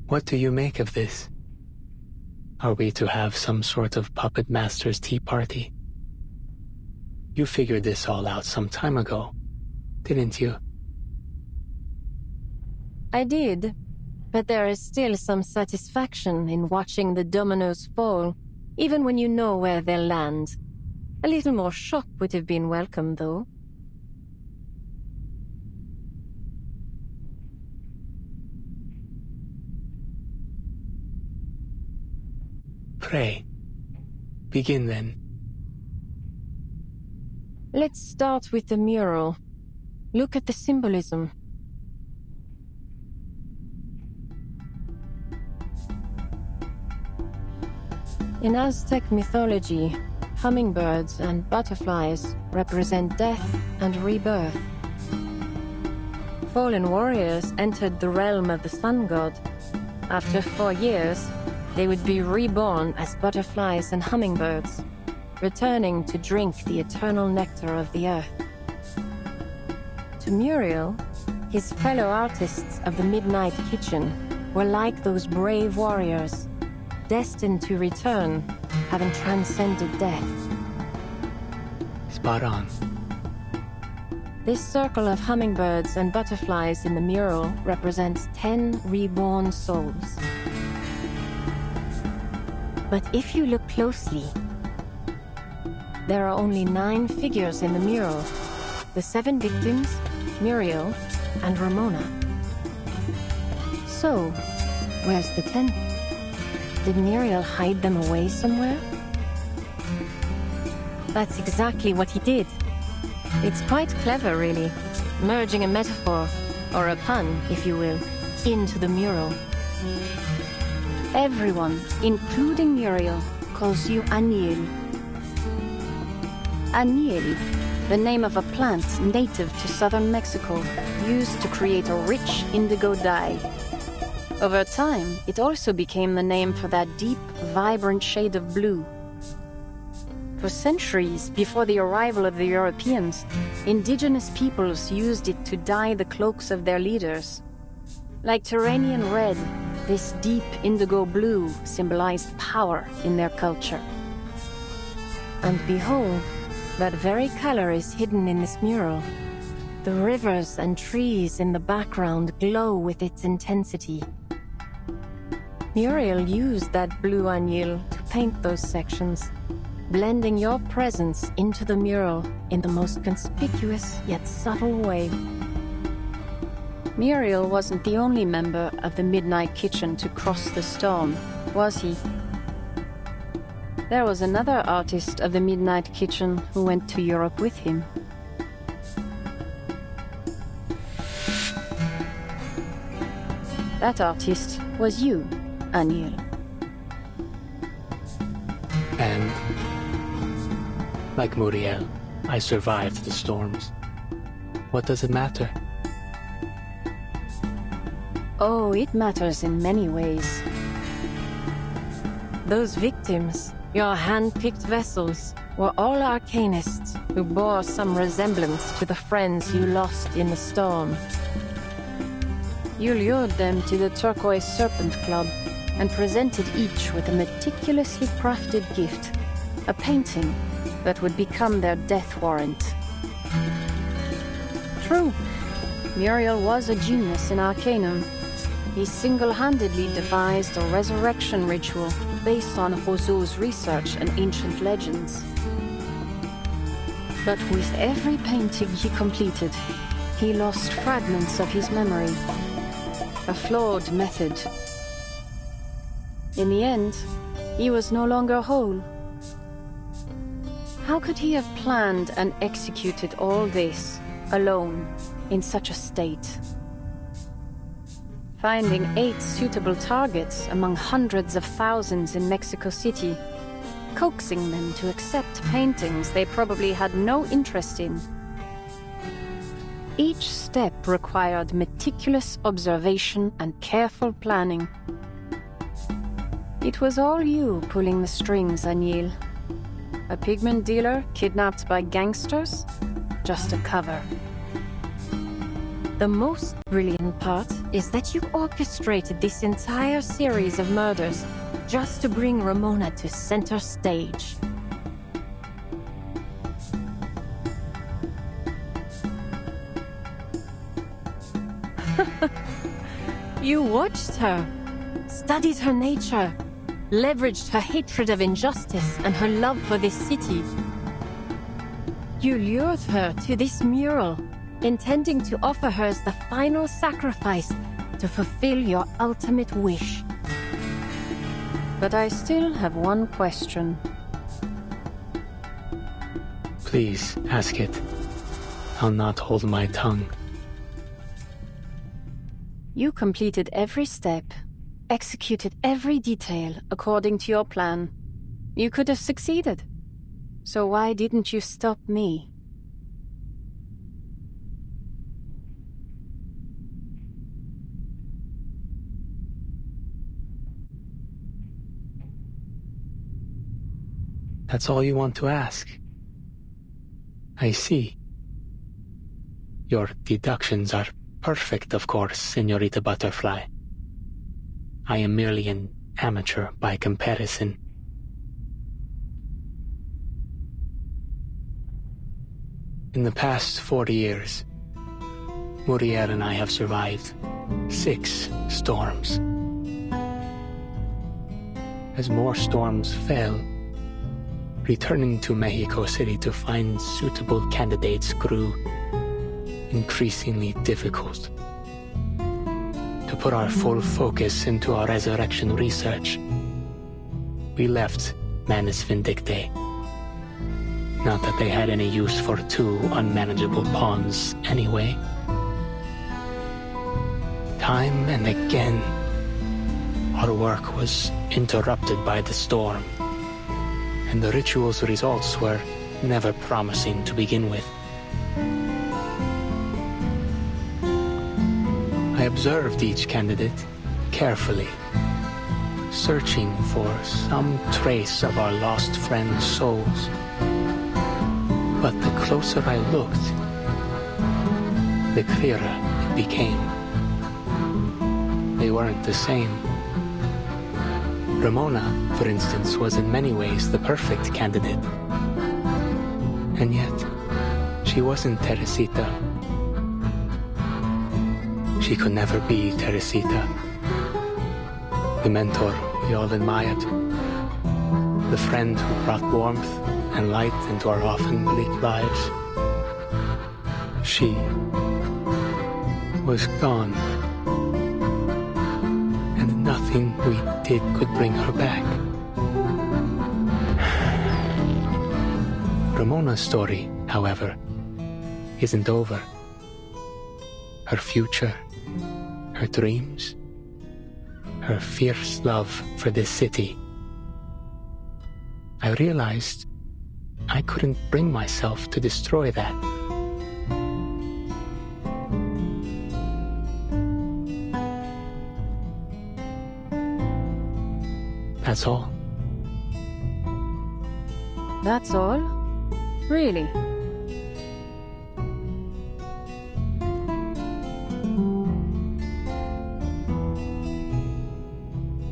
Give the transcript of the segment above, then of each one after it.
What do you make of this? Are we to have some sort of puppet master's tea party? You figured this all out some time ago, didn't you? I did, but there is still some satisfaction in watching the dominoes fall, even when you know where they'll land. A little more shock would have been welcome, though. Pray. Begin then. Let's start with the mural. Look at the symbolism. In Aztec mythology, hummingbirds and butterflies represent death and rebirth. Fallen warriors entered the realm of the sun god. After 4 years, they would be reborn as butterflies and hummingbirds, returning to drink the eternal nectar of the earth. To Muriel, his fellow artists of the Midnight Kitchen were like those brave warriors, destined to return, having transcended death. Spot on. This circle of hummingbirds and butterflies in the mural represents 10 reborn souls. But if you look closely, there are only 9 figures in the mural. The 7 victims, Muriel, and Ramona. So, where's the 10th? Did Muriel hide them away somewhere? That's exactly what he did. It's quite clever, really, merging a metaphor, or a pun, if you will, into the mural. Everyone, including Muriel, calls you Añil. Añil, the name of a plant native to southern Mexico, used to create a rich indigo dye. Over time, it also became the name for that deep, vibrant shade of blue. For centuries before the arrival of the Europeans, indigenous peoples used it to dye the cloaks of their leaders. Like Turanian red, this deep indigo blue symbolized power in their culture. And behold, that very color is hidden in this mural. The rivers and trees in the background glow with its intensity. Muriel used that blue añil to paint those sections, blending your presence into the mural in the most conspicuous yet subtle way. Muriel wasn't the only member of the Midnight Kitchen to cross the storm, was he? There was another artist of the Midnight Kitchen who went to Europe with him. That artist was you, Añil. And, like Muriel, I survived the storms. What does it matter? Oh, it matters in many ways. Those victims, your hand-picked vessels, were all arcanists who bore some resemblance to the friends you lost in the storm. You lured them to the Turquoise Serpent Club and presented each with a meticulously crafted gift, a painting that would become their death warrant. True, Muriel was a genius in Arcanum. He single-handedly devised a resurrection ritual based on Rousseau's research and ancient legends. But with every painting he completed, he lost fragments of his memory. A flawed method. In the end, he was no longer whole. How could he have planned and executed all this, alone, in such a state? Finding 8 suitable targets among hundreds of thousands in Mexico City, coaxing them to accept paintings they probably had no interest in. Each step required meticulous observation and careful planning. It was all you pulling the strings, Anil. A pigment dealer kidnapped by gangsters? Just a cover. The most brilliant part is that you orchestrated this entire series of murders just to bring Ramona to center stage. You watched her, studied her nature, leveraged her hatred of injustice and her love for this city. You lured her to this mural, intending to offer her as the final sacrifice to fulfill your ultimate wish. But I still have one question. Please, ask it. I'll not hold my tongue. You completed every step, executed every detail according to your plan. You could have succeeded. So why didn't you stop me? That's all you want to ask? I see. Your deductions are perfect, of course, Señorita Butterfly. I am merely an amateur by comparison. In the past 40 years, Muriel and I have survived 6 storms. As more storms fell, returning to Mexico City to find suitable candidates grew increasingly difficult. To put our full focus into our resurrection research, we left Manus Vindictae. Not that they had any use for 2 unmanageable pawns anyway. Time and again, our work was interrupted by the storm, and the ritual's results were never promising to begin with. I observed each candidate carefully, searching for some trace of our lost friends' souls. But the closer I looked, the clearer it became. They weren't the same. Ramona, for instance, was in many ways the perfect candidate. And yet, she wasn't Teresita. She could never be Teresita. The mentor we all admired. The friend who brought warmth and light into our often bleak lives. She was gone. And nothing we did could bring her back. Ramona's story, however, isn't over. Her future, her dreams, her fierce love for this city. I realized I couldn't bring myself to destroy that. That's all. That's all? Really?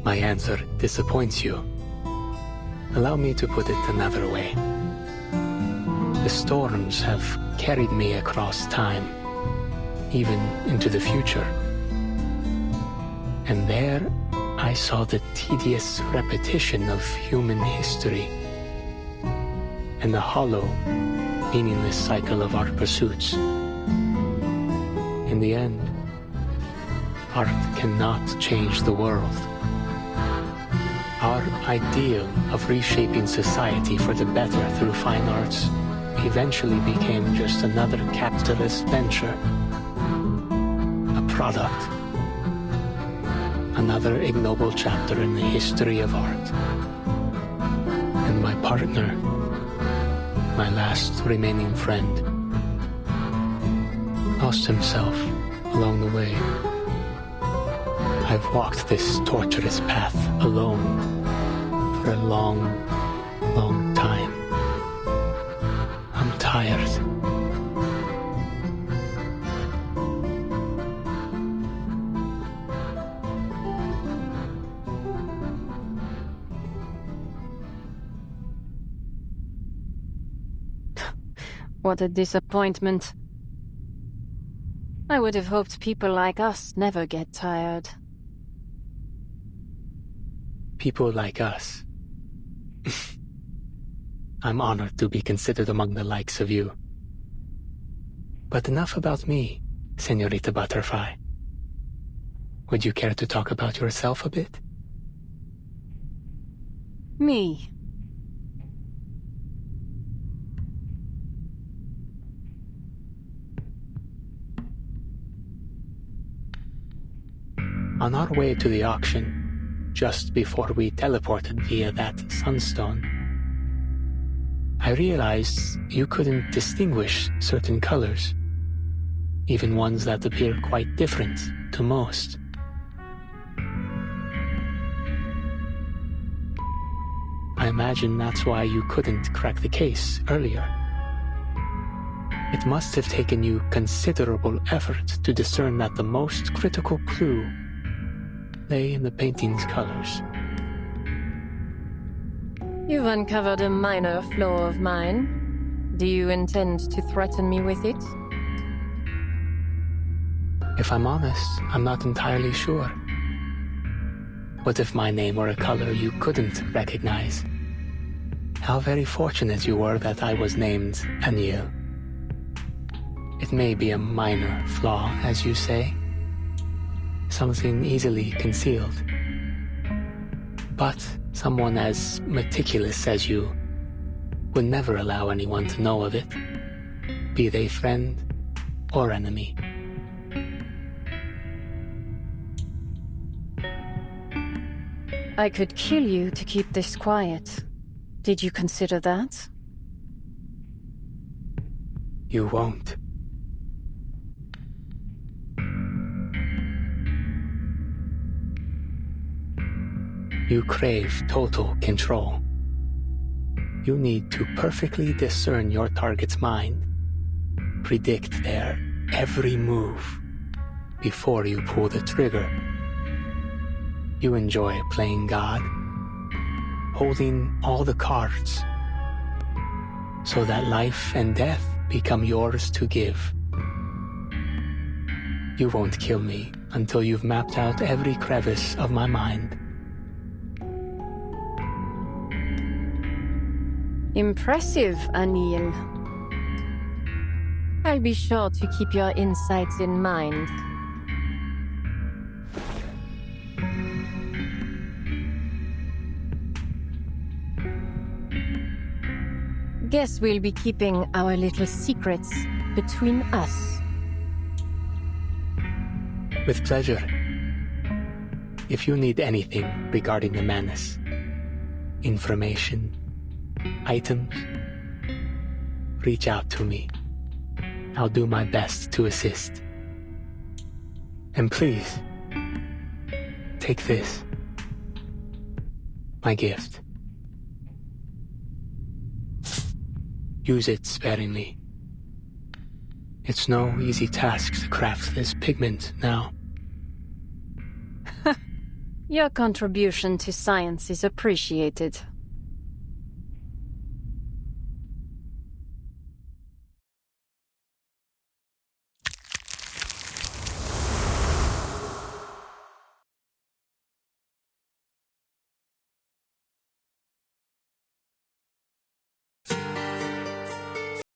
My answer disappoints you. Allow me to put it another way. The storms have carried me across time, even into the future. And there I saw the tedious repetition of human history and the hollow, meaningless cycle of our pursuits. In the end, art cannot change the world. Our ideal of reshaping society for the better through fine arts eventually became just another capitalist venture, a product, another ignoble chapter in the history of art. And my partner, my last remaining friend, lost himself along the way. I've walked this torturous path alone, for a long, long time. I'm tired. What a disappointment. I would have hoped people like us never get tired. People like us. I'm honored to be considered among the likes of you. But enough about me, Senorita Butterfly. Would you care to talk about yourself a bit? Me? On our way to the auction, just before we teleported via that sunstone, I realized you couldn't distinguish certain colors, even ones that appear quite different to most. I imagine that's why you couldn't crack the case earlier. It must have taken you considerable effort to discern that the most critical clue lay in the painting's colors. You've uncovered a minor flaw of mine. Do you intend to threaten me with it? If I'm honest, I'm not entirely sure. What if my name were a color you couldn't recognize? How very fortunate you were that I was named Anil. It may be a minor flaw, as you say, something easily concealed. But someone as meticulous as you would never allow anyone to know of it, be they friend or enemy. I could kill you to keep this quiet. Did you consider that? You won't. You crave total control. You need to perfectly discern your target's mind, predict their every move before you pull the trigger. You enjoy playing God, holding all the cards, so that life and death become yours to give. You won't kill me until you've mapped out every crevice of my mind. Impressive, Anil. I'll be sure to keep your insights in mind. Guess we'll be keeping our little secrets between us. With pleasure. If you need anything regarding the menace, information, items, reach out to me. I'll do my best to assist. And please, take this, my gift. Use it sparingly. It's no easy task to craft this pigment now. Your contribution to science is appreciated.